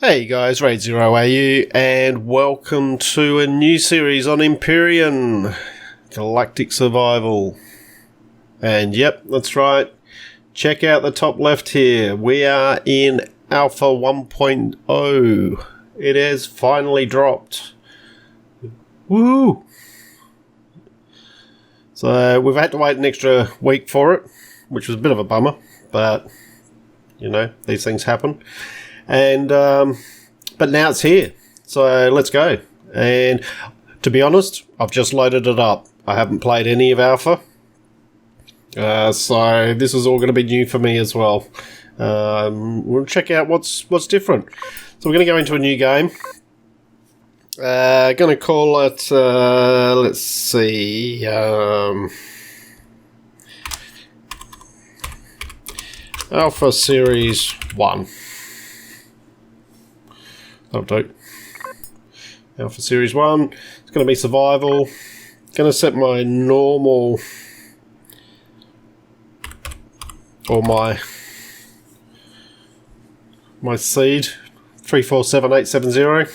Hey guys, Raid Zero AU, and welcome to a new series on Empyrion Galactic Survival. And yep, that's right. Check out the top left here. We are in Alpha 1.0. It has finally dropped. Woo! So we've had to wait an extra week for it, which was a bit of a bummer, but you know, these things happen. And but now it's here, so let's go. And to be honest, I've just loaded it up. I haven't played any of Alpha, so this is all going to be new for me as well. We'll check out what's different. So we're going to go into a new game. Going to call it let's see, Alpha Series 1. That'll do. Alpha Series 1. It's going to be survival. Going to set my normal or my seed 347870.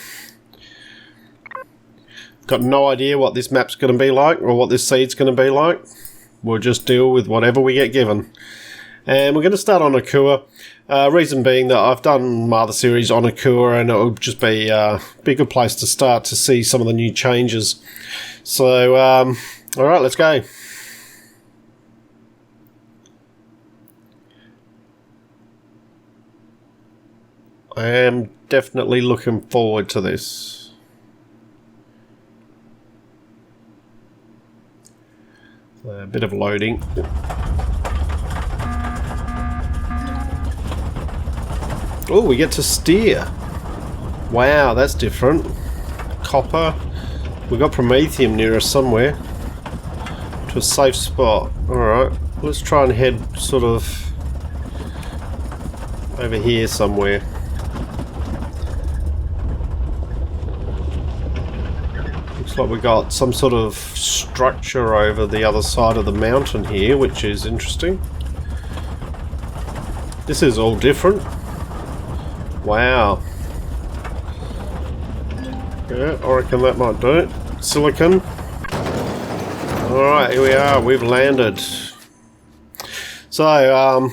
Got no idea what this map's going to be like or what this seed's going to be like. We'll just deal with whatever we get given. And we're going to start on Akua. Reason being that I've done my other series on Akua, and it'll just be a good place to start to see some of the new changes. So, alright, let's go. I am definitely looking forward to this. A bit of loading. Oh, we get to steer. Wow, that's different. Copper. We got Promethium near us somewhere. To a safe spot. Alright, let's try and head sort of over here somewhere. Looks like we got some sort of structure over the other side of the mountain here, which is interesting. This is all different. Wow. Yeah, I reckon that might do it. Silicon. Alright, here we are. We've landed. So,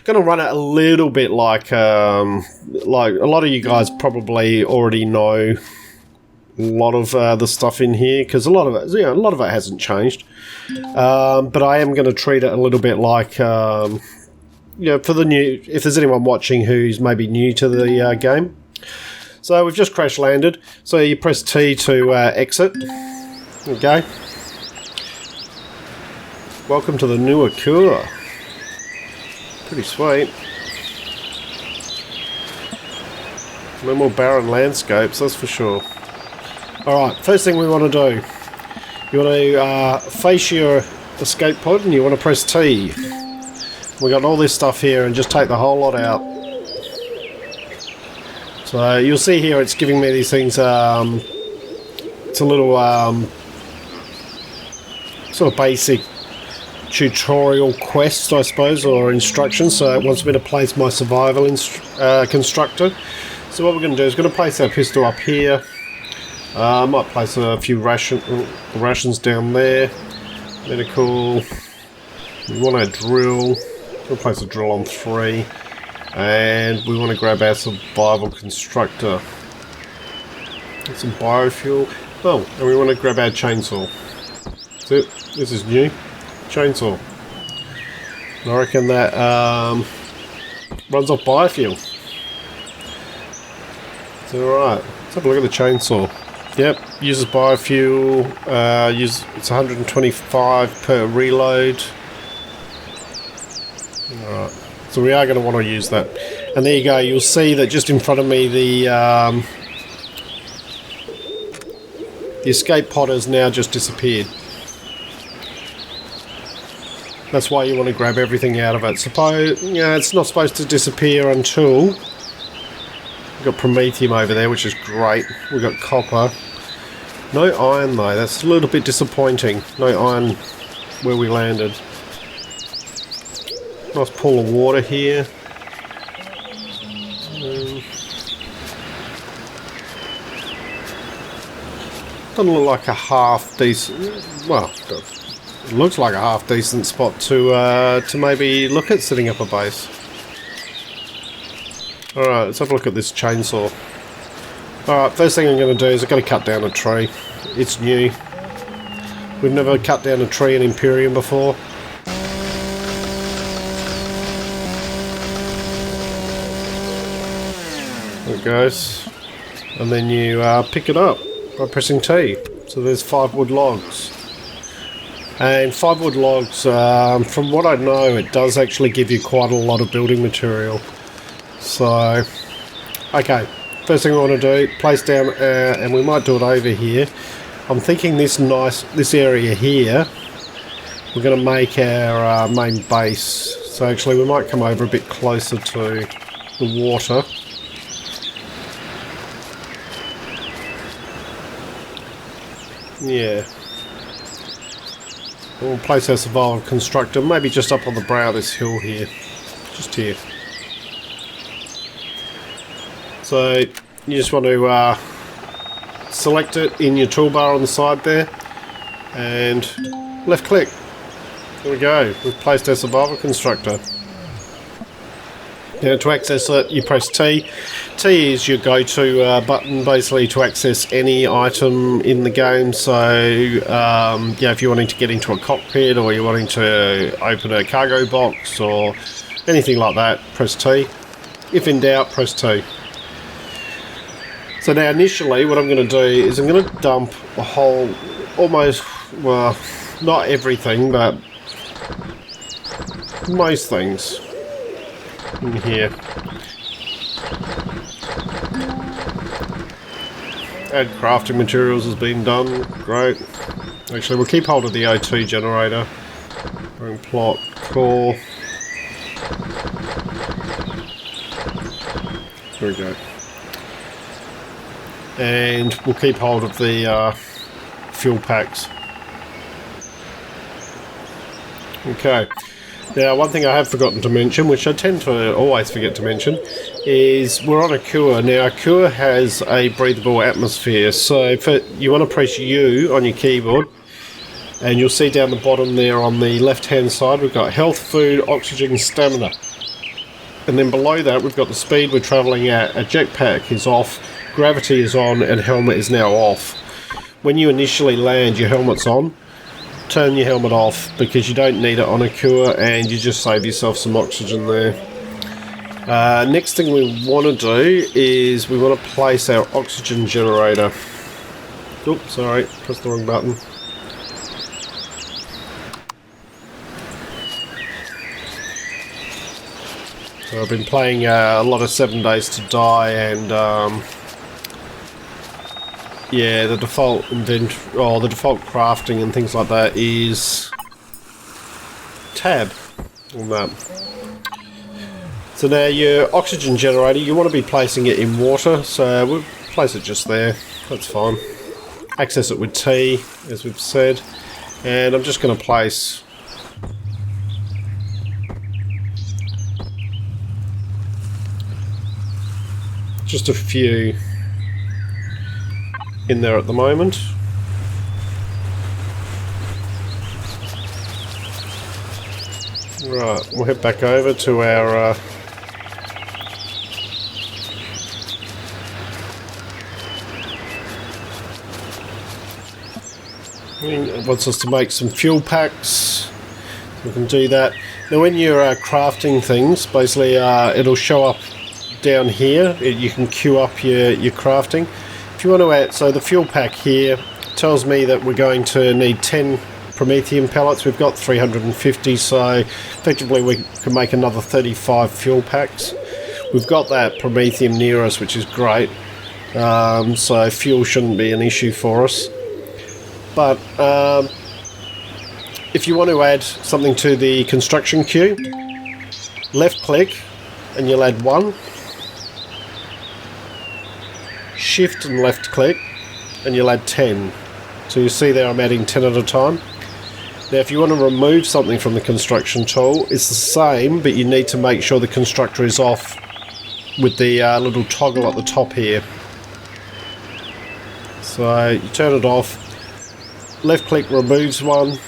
going to run it a little bit like a lot of you guys probably already know a lot of the stuff in here, because a lot of it, a lot of it hasn't changed. But I am going to treat it a little bit like, for the new, if there's anyone watching who's maybe new to the game. So we've just crash landed. So you press T to exit. Okay. Welcome to the new Akua. Pretty sweet. No more barren landscapes, that's for sure. Alright, first thing we want to do. You want to face your escape pod and you want to press T. We got all this stuff here and just take the whole lot out. So you'll see here it's giving me these things, it's a little sort of basic tutorial quest, I suppose, or instructions. So it wants me to place my survival constructor. So what we're going to do is going to place our pistol up here. I might place a few rations down there. Medical. We want a drill. We'll place a drill on 3, and we want to grab our survival constructor. Get some biofuel. Oh, and we want to grab our chainsaw. That's it. This is new. Chainsaw. And I reckon that runs off biofuel. It's alright. Let's have a look at the chainsaw. Yep, uses biofuel. It's 125 per reload. Alright, so we are going to want to use that. And there you go, you'll see that just in front of me the escape pod has now just disappeared. That's why you want to grab everything out of it. Suppose, it's not supposed to disappear until... We've got Promethium over there, which is great. We've got copper. No iron though, that's a little bit disappointing. No iron where we landed. Nice pool of water here. doesn't look like a half decent. Well, it looks like a half decent spot to maybe look at setting up a base. All right, let's have a look at this chainsaw. All right, first thing I'm going to do is I'm going to cut down a tree. It's new. We've never cut down a tree in Empyrion before. There it goes. And then you pick it up by pressing T. So there's 5 wood logs. And 5 wood logs, from what I know, it does actually give you quite a lot of building material. So, okay. First thing we want to do, place down, and we might do it over here. I'm thinking this area here, we're going to make our main base. So actually we might come over a bit closer to the water. Yeah. We'll place our survival constructor, maybe just up on the brow of this hill here. Just here. So you just want to select it in your toolbar on the side there and left click. There we go, we've placed our survival constructor. Now to access it you press T. T is your go-to button basically to access any item in the game. So yeah, if you're wanting to get into a cockpit or you're wanting to open a cargo box or anything like that, press T. If in doubt, press T. So now initially what I'm going to do is I'm going to dump a whole, almost, well, not everything, but most things in here. Add crafting materials has been done, great. Actually we'll keep hold of the O2 generator. Bring plot, core. There we go. And we'll keep hold of the fuel packs. Okay. Now, one thing I have forgotten to mention, which I tend to always forget to mention, is we're on a Kua. Now, a Kua has a breathable atmosphere, so you want to press U on your keyboard, and you'll see down the bottom there on the left-hand side, we've got health, food, oxygen, stamina. And then below that, we've got the speed we're travelling at. A jetpack is off. Gravity is on and helmet is now off. When you initially land, your helmet's on. Turn your helmet off because you don't need it on a Kua and you just save yourself some oxygen there. Next thing we want to do is we want to place our oxygen generator. Oops, sorry, pressed the wrong button. So I've been playing a lot of 7 Days to Die and yeah, the default the default crafting and things like that is tab on that. So now your oxygen generator, you want to be placing it in water, so we'll place it just there. That's fine. Access it with T, as we've said, and I'm just going to place just a few in there at the moment. Right, we'll head back over to our it wants us to make some fuel packs. We can do that. Now when you're crafting things, basically it'll show up down here. You can queue up your crafting. If you want to add, so the fuel pack here tells me that we're going to need 10 Promethean pellets. We've got 350, so effectively we can make another 35 fuel packs. We've got that Prometheum near us, which is great. So fuel shouldn't be an issue for us. But if you want to add something to the construction queue, left click and you'll add 1. Shift and left click and you'll add 10. So you see there I'm adding 10 at a time. Now if you want to remove something from the construction tool, it's the same, but you need to make sure the constructor is off with the little toggle at the top here. So you turn it off. Left click removes one.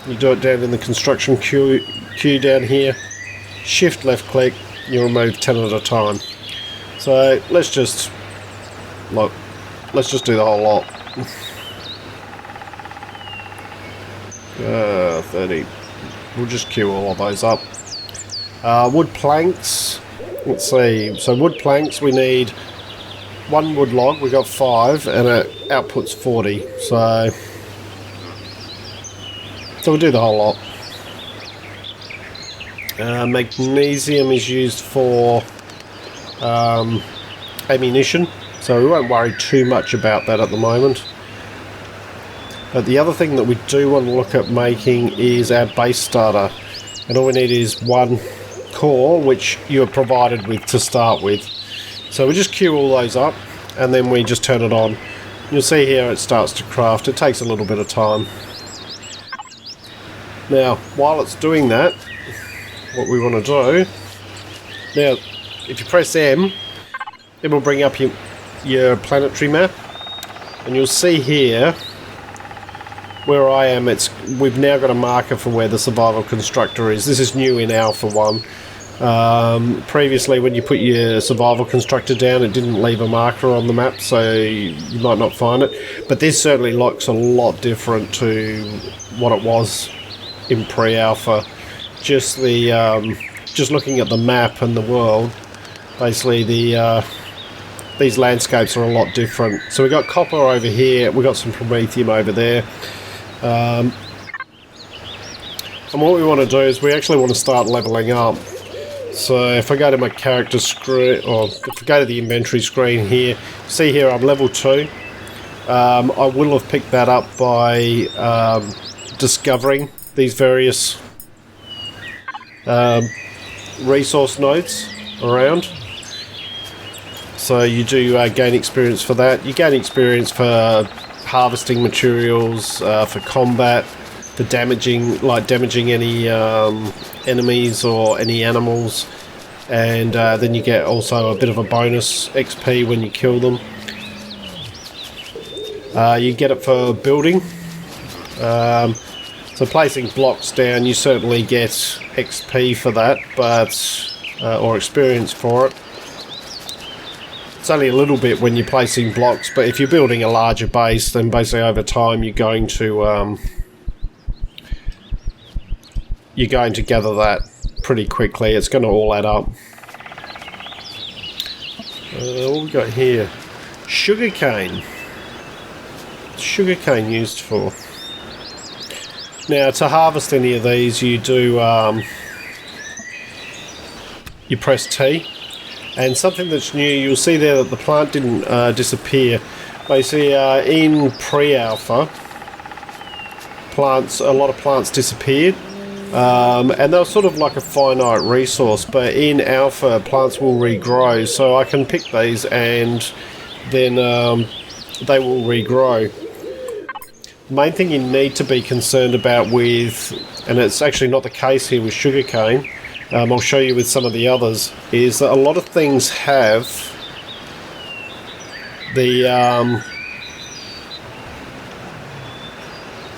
You do it down in the construction queue down here. Shift left click, you remove 10 at a time. So let's just do the whole lot. 30. We'll just queue all of those up. Wood planks. Let's see. So wood planks, we need 1 wood log. We got 5, and it outputs 40. So we'll do the whole lot. Magnesium is used for ammunition, so we won't worry too much about that at the moment. But the other thing that we do want to look at making is our base starter, and all we need is 1 core, which you are provided with to start with. So we just queue all those up, and then we just turn it on. You'll see here it starts to craft. It takes a little bit of time. Now, while it's doing that, what we want to do, now, if you press M, it will bring up your planetary map, and you'll see here, where I am, we've now got a marker for where the survival constructor is. This is new in Alpha 1. Previously, when you put your survival constructor down, it didn't leave a marker on the map, so you might not find it. But this certainly looks a lot different to what it was in pre-alpha. Just looking at the map and the world, basically these landscapes are a lot different. So we got copper over here, we got some promethium over there, and what we want to do is we actually want to start leveling up. So if I go to my character screen, or if I go to the inventory screen here, see here I'm level 2. I will have picked that up by discovering these various resource nodes around. So you do gain experience for that. You gain experience for harvesting materials, for combat, for damaging any enemies or any animals, and then you get also a bit of a bonus XP when you kill them. You get it for building. So placing blocks down, you certainly get XP for that, or experience for it. It's only a little bit when you're placing blocks, but if you're building a larger base, then basically over time you're going to gather that pretty quickly. It's going to all add up. What we got here? Sugarcane. What's sugarcane used for? Now, to harvest any of these, you do you press T, and something that's new, you'll see there that the plant didn't disappear. Basically, in pre-alpha, a lot of plants disappeared, and they were sort of like a finite resource. But in alpha, plants will regrow, so I can pick these, and then they will regrow. Main thing you need to be concerned about with, and it's actually not the case here with sugarcane, I'll show you with some of the others, is that a lot of things have the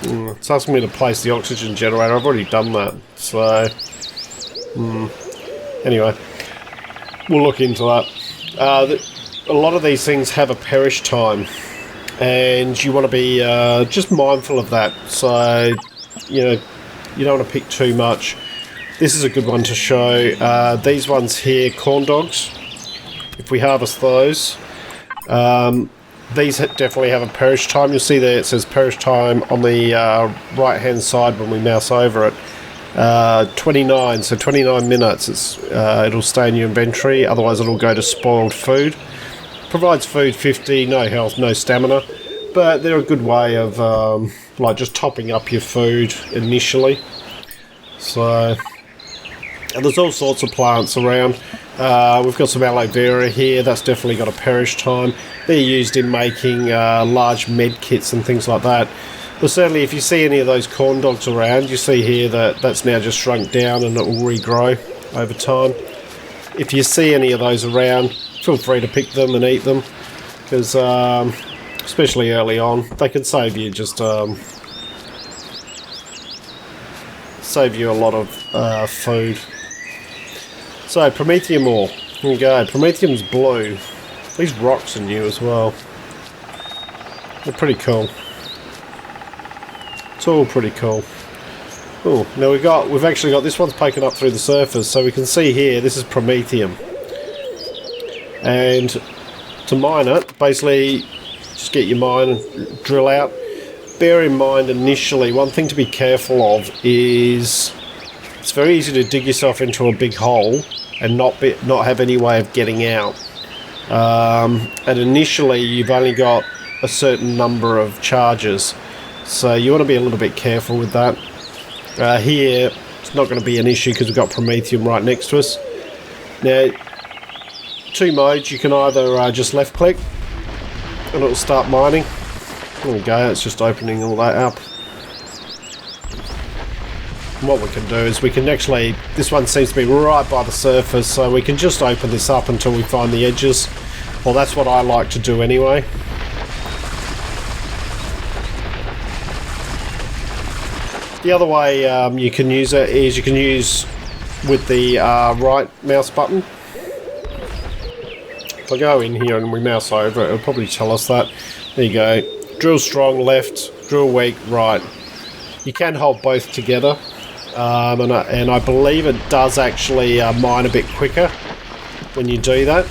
it's asking me to place the oxygen generator. I've already done that, so anyway, we'll look into that. A lot of these things have a perish time, and you want to be just mindful of that. So, you know, you don't want to pick too much. This is a good one to show. These ones here, corn dogs. If we harvest those, these definitely have a perish time. You'll see there it says perish time on the right hand side when we mouse over it. 29, so 29 minutes. It'll stay in your inventory, otherwise it'll go to spoiled food. Provides food 50, no health, no stamina, but they're a good way of like just topping up your food initially. So, and there's all sorts of plants around. We've got some aloe vera here, that's definitely got a perish time. They're used in making large med kits and things like that. But certainly if you see any of those corn dogs around, you see here that that's now just shrunk down and it will regrow over time. If you see any of those around, feel free to pick them and eat them, because especially early on. They can save you just save you a lot of food. So Promethium ore. Here we go. Promethium's blue. These rocks are new as well. They're pretty cool. It's all pretty cool. Oh, now we've actually got this one's poking up through the surface, so we can see here this is Promethium. And to mine it, basically just get your mine and drill out. Bear in mind initially, one thing to be careful of is it's very easy to dig yourself into a big hole and not have any way of getting out. And initially you've only got a certain number of charges, so you want to be a little bit careful with that. Here it's not going to be an issue because we've got Promethium right next to us. Now, two modes, you can either just left click and it'll start mining. There we go, it's just opening all that up. And what we can do is we can actually, this one seems to be right by the surface, so we can just open this up until we find the edges. Well, that's what I like to do anyway. The other way you can use it is you can use with the right mouse button. If I go in here and we mouse over it, it'll probably tell us that. There you go. Drill strong left, drill weak right. You can hold both together, and I believe it does actually mine a bit quicker when you do that.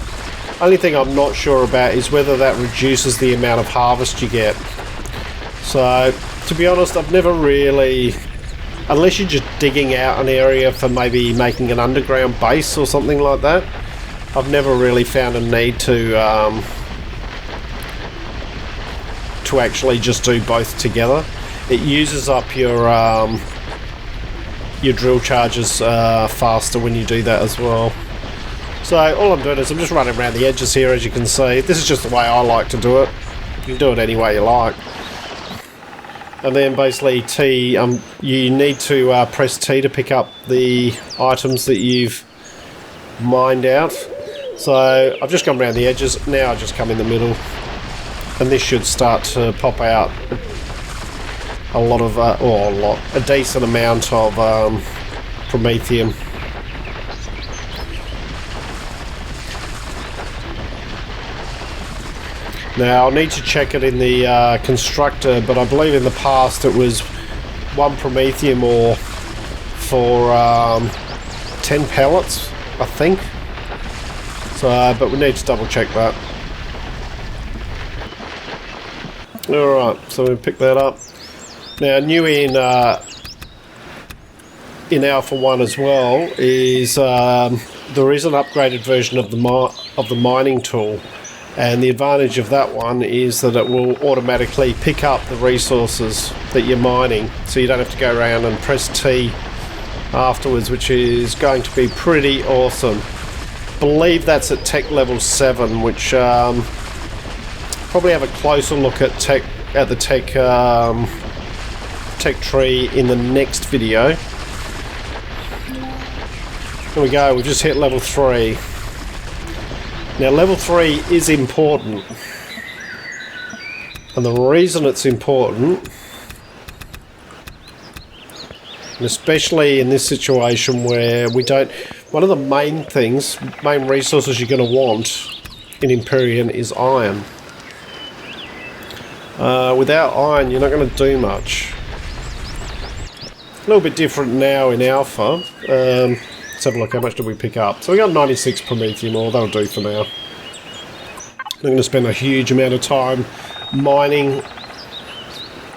Only thing I'm not sure about is whether that reduces the amount of harvest you get. So, to be honest, I've never really, unless you're just digging out an area for maybe making an underground base or something like that, I've never really found a need to actually just do both together. It uses up your drill charges faster when you do that as well. So all I'm doing is I'm just running around the edges here, as you can see. This is just the way I like to do it. You can do it any way you like. And then basically T, you need to press T to pick up the items that you've mined out. So I've just gone around the edges, now I just come in the middle. And this should start to pop out a lot of, a decent amount of Promethium. Now I'll need to check it in the constructor, but I believe in the past it was 1 Promethium ore for 10 pellets, I think. So, but we need to double check that. Alright, so we pick that up. Now, new in Alpha 1 as well is there is an upgraded version of the mining tool, and the advantage of that one is that it will automatically pick up the resources that you're mining, so you don't have to go around and press T afterwards, which is going to be pretty awesome. I believe that's at tech level 7, which probably have a closer look at the tech tree in the next video. There we go, we've just hit level 3. Now level 3 is important, and the reason it's important, and especially in this situation where we don't, one of the main resources you're going to want in Empyrion is iron. Without iron you're not going to do much. A little bit different now in Alpha. Let's have a look, how much did we pick up? So we got 96 Promethium ore, that'll do for now. I'm going to spend a huge amount of time mining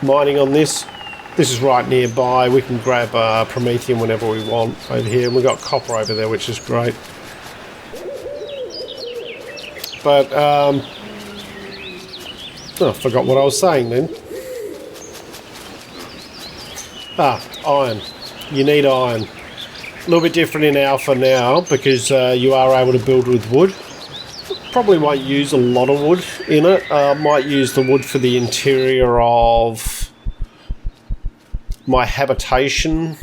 on this. This is right nearby, we can grab Promethium whenever we want over here, and we've got copper over there, which is great. But, oh, I forgot what I was saying then. Iron. You need iron. A little bit different in Alpha now because you are able to build with wood. Probably won't use a lot of wood in it. Might use the wood for the interior of my habitation.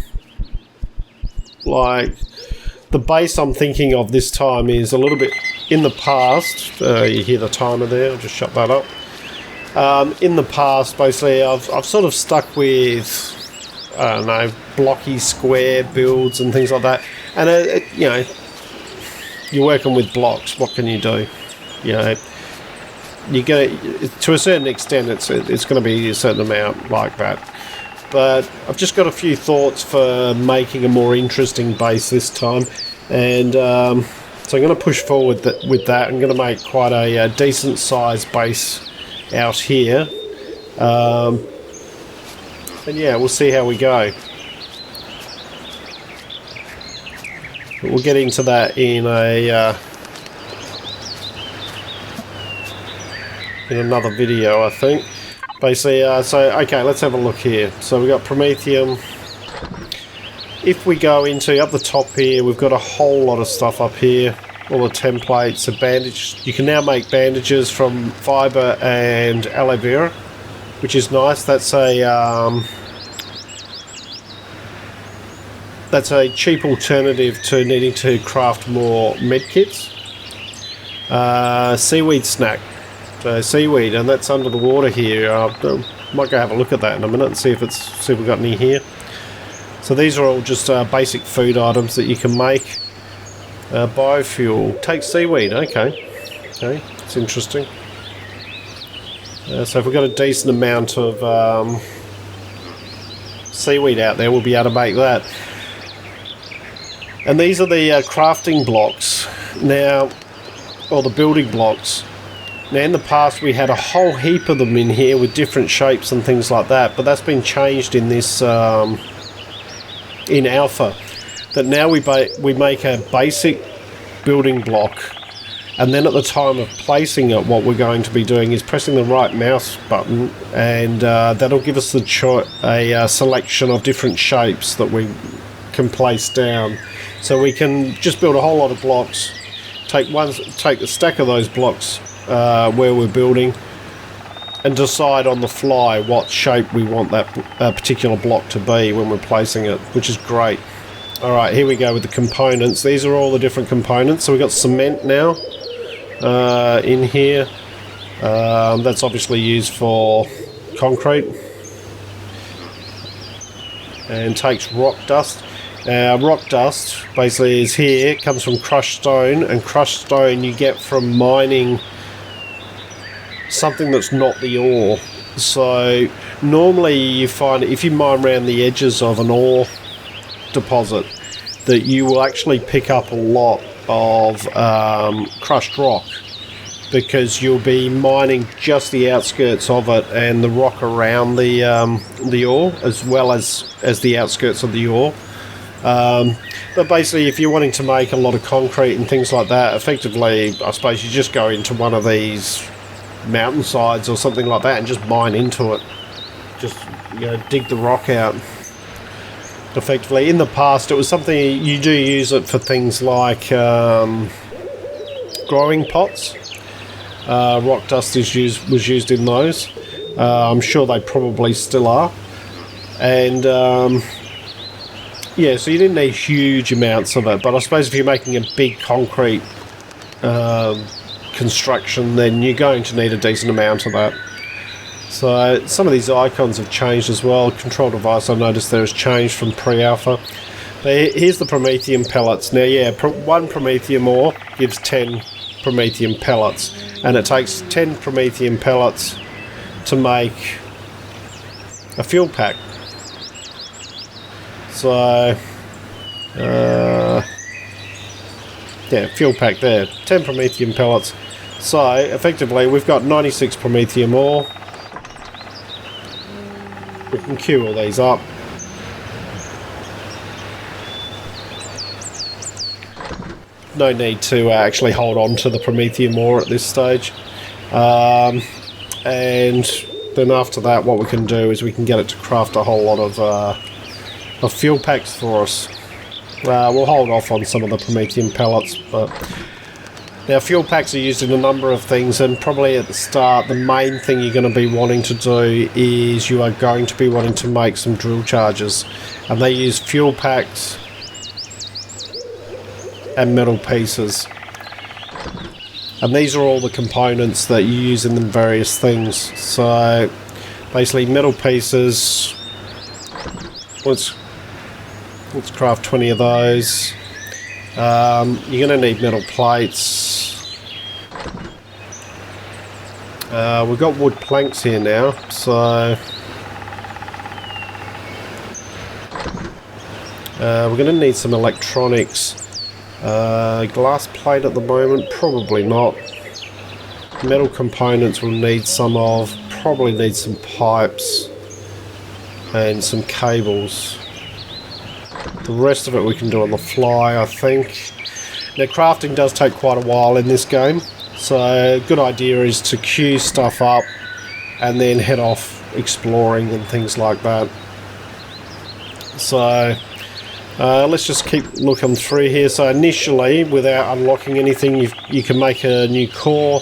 Like, the base I'm thinking of this time is a little bit in the past. You hear the timer there, I'll just shut that up. In the past, basically, I've sort of stuck with, I don't know, blocky square builds and things like that. And, you know, you're working with blocks. What can you do? You know, you get it, to a certain extent, it's going to be a certain amount like that. But I've just got a few thoughts for making a more interesting base this time. And so I'm going to push forward with that. I'm going to make quite a decent sized base out here. And yeah, we'll see how we go. But we'll get into that in another video, I think. Basically, so okay, let's have a look here. So we've got Promethium. If we go into up the top here, we've got a whole lot of stuff up here. All the templates, a bandage. You can now make bandages from fibre and aloe vera, which is nice. That's a cheap alternative to needing to craft more medkits. Seaweed snack. So seaweed, and that's under the water here. Might go have a look at that in a minute and see if we've got any here. So these are all just basic food items that you can make. Biofuel. Take seaweed. Okay, it's interesting. So if we've got a decent amount of seaweed out there, we'll be able to make that. And these are the crafting blocks now, or the building blocks. Now in the past we had a whole heap of them in here with different shapes and things like that, but that's been changed in this in alpha. That now we make a basic building block, and then at the time of placing it, what we're going to be doing is pressing the right mouse button, and that'll give us a selection of different shapes that we can place down. So we can just build a whole lot of blocks, take a stack of those blocks where we're building, and decide on the fly what shape we want that particular block to be when we're placing it, which is great. Alright, here we go with the components. These are all the different components. So we've got cement now in here. That's obviously used for concrete. And takes rock dust. Rock dust basically is here, comes from crushed stone, and crushed stone you get from mining something that's not the ore. So normally you find if you mine around the edges of an ore deposit that you will actually pick up a lot of crushed rock, because you'll be mining just the outskirts of it and the rock around the ore, as well as the outskirts of the ore. But basically, if you're wanting to make a lot of concrete and things like that, effectively, I suppose you just go into one of these mountainsides or something like that and just mine into it. Just, you know, dig the rock out. Effectively, in the past, it was something you do use it for things like growing pots. Rock dust was used in those. I'm sure they probably still are. And yeah, so you didn't need huge amounts of it, but I suppose if you're making a big concrete construction, then you're going to need a decent amount of that. So some of these icons have changed as well. Control device, I noticed there has changed from pre-alpha. But here's the Promethium pellets. Now, yeah, one Promethium ore gives 10 Promethium pellets, and it takes 10 Promethium pellets to make a fuel pack. So, yeah, fuel pack there, 10 Promethium pellets. So, effectively, we've got 96 Promethium ore. We can queue all these up. No need to actually hold on to the Promethium ore at this stage. And then after that, what we can do is we can get it to craft a whole lot of fuel packs for us. We'll hold off on some of the Promethium pellets, but now fuel packs are used in a number of things, and probably at the start the main thing you're going to be wanting to do is you are going to be wanting to make some drill charges, and they use fuel packs and metal pieces. And these are all the components that you use in the various things. So basically metal pieces. Let's craft 20 of those. You're going to need metal plates. We've got wood planks here now, so we're going to need some electronics. Glass plate at the moment, probably not. Metal components we'll need some of. Probably need some pipes and some cables. The rest of it we can do on the fly, I think. Now, crafting does take quite a while in this game, so a good idea is to queue stuff up and then head off exploring and things like that. So let's just keep looking through here. So initially, without unlocking anything, you can make a new core.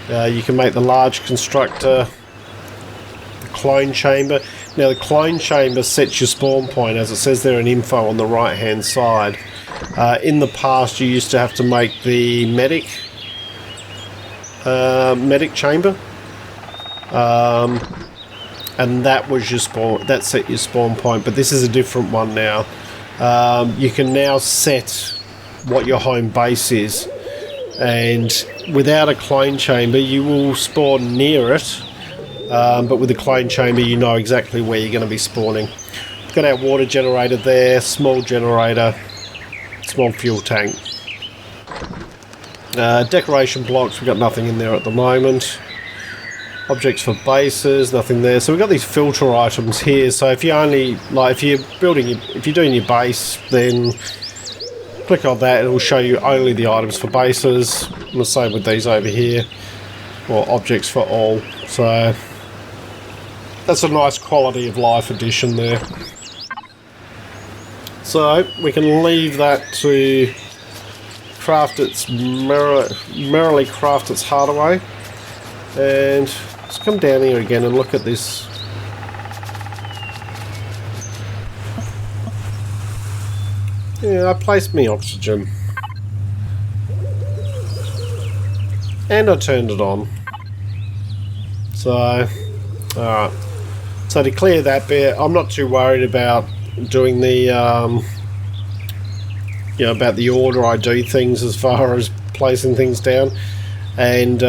You can make the large constructor, the clone chamber. Now the clone chamber sets your spawn point, as it says there in info on the right hand side. In the past you used to have to make the medic chamber, and that was your spawn, that set your spawn point, but this is a different one now. You can now set what your home base is, and without a clone chamber you will spawn near it. But with the clone chamber you know exactly where you're going to be spawning. We've got our water generator there, small generator, small fuel tank. Decoration blocks, we've got nothing in there at the moment. Objects for bases, nothing there. So we've got these filter items here. So if you only, like, if you're doing your base, then click on that, it will show you only the items for bases. And the same with these over here, or objects for all. So that's a nice quality of life addition there. So we can leave that to craft its merrily craft its heart away. And let's come down here again and look at this. Yeah, I placed me oxygen. And I turned it on. So, alright. So to clear that bit, I'm not too worried about doing the, about the order I do things as far as placing things down. And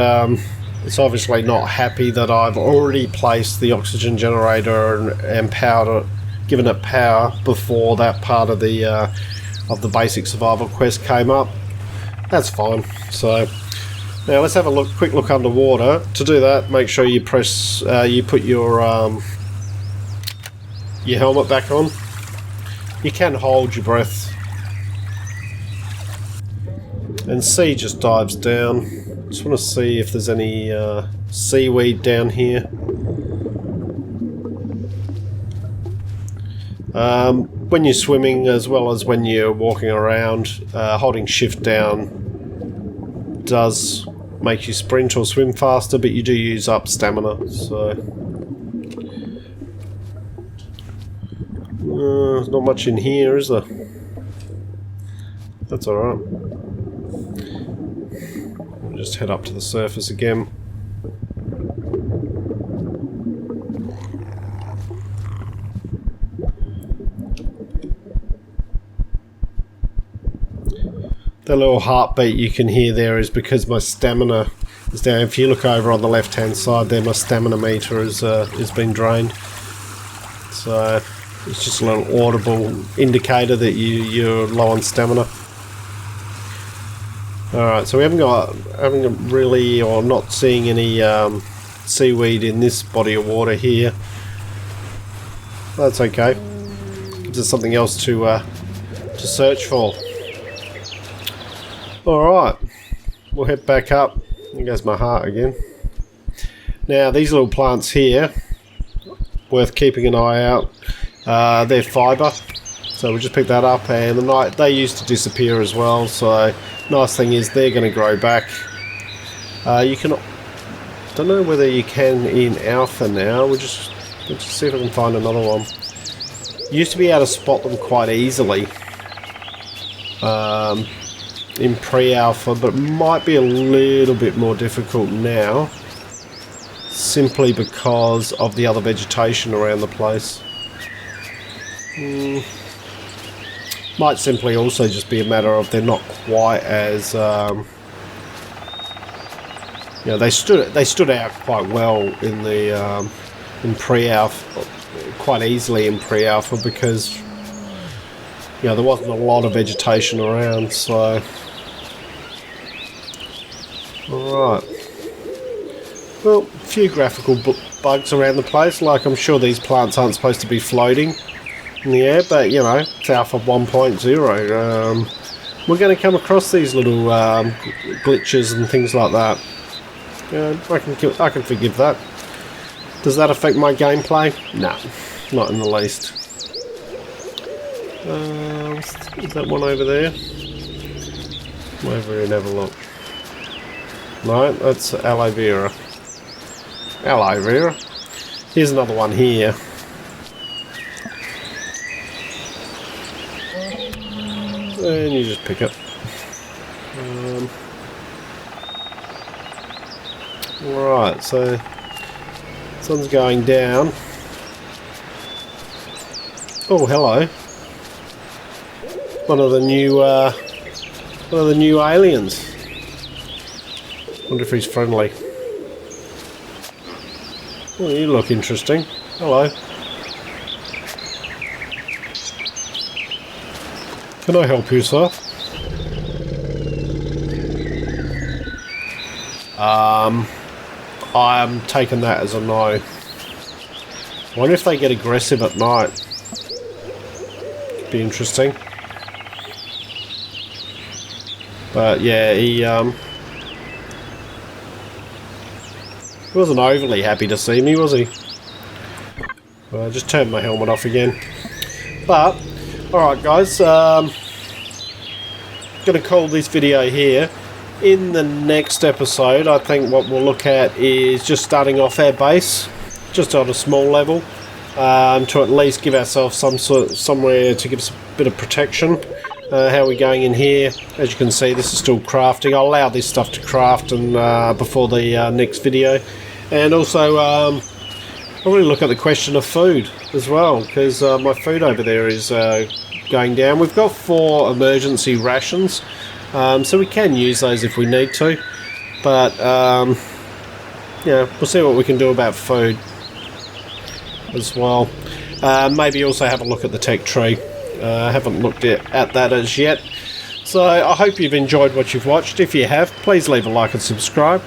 it's obviously not happy that I've already placed the oxygen generator and powered it, given it power before that part of the basic survival quest came up. That's fine. So now let's have a quick look underwater. To do that, make sure you press, you put your helmet back on. You can hold your breath. And C just dives down. Just want to see if there's any seaweed down here. When you're swimming, as well as when you're walking around, holding shift down does make you sprint or swim faster, but you do use up stamina, so there's not much in here, is there? That's alright. We'll just head up to the surface again. The little heartbeat you can hear there is because my stamina is down. If you look over on the left hand side there, my stamina meter is been drained. So it's just a little audible indicator that you're low on stamina. Alright, so we haven't really, or not seeing any seaweed in this body of water here. That's okay. Gives us something else to search for. Alright, we'll head back up. There goes my heart again. Now these little plants here, worth keeping an eye out. They're fibre, so we'll just pick that up, and they used to disappear as well, so nice thing is they're going to grow back. You can, don't know whether you can in Alpha now. We'll just see if I can find another one. You used to be able to spot them quite easily. in pre-alpha, but it might be a little bit more difficult now, simply because of the other vegetation around the place. Might simply also just be a matter of they're not quite as you know, they stood out quite well in the in pre-alpha, quite easily in pre-alpha, because you know there wasn't a lot of vegetation around. So, all right. Well, a few graphical bugs around the place. Like, I'm sure these plants aren't supposed to be floating in the air, but you know, it's Alpha 1.0. We're going to come across these little glitches and things like that. I can forgive that. Does that affect my gameplay? No, not in the least. Is that one over there? Come over here and have a look. No, that's aloe vera. Aloe vera. Here's another one here. And you just pick it. Right, so sun's going down. Oh, hello! One of the new aliens. Wonder if he's friendly. Oh, you look interesting. Hello. Can I help you, sir? I'm taking that as a no. I wonder if they get aggressive at night. Could be interesting. But yeah, he wasn't overly happy to see me, was he? Well, I just turned my helmet off again. But, alright guys, gonna call this video here. In the next episode, I think what we'll look at is just starting off our base, just on a small level, to at least give ourselves somewhere to give us a bit of protection. How are we going in here? As you can see, this is still crafting. I'll allow this stuff to craft and before the next video. And also, I'll really look at the question of food as well, because my food over there is going down. We've got 4 emergency rations. So we can use those if we need to, but yeah, we'll see what we can do about food as well. Maybe also have a look at the tech tree. I haven't looked at that as yet. So I hope you've enjoyed what you've watched. If you have, please leave a like and subscribe,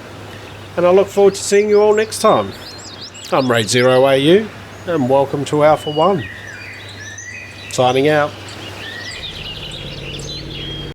and I look forward to seeing you all next time. I'm Raid0AU, and welcome to Alpha 1. Signing out.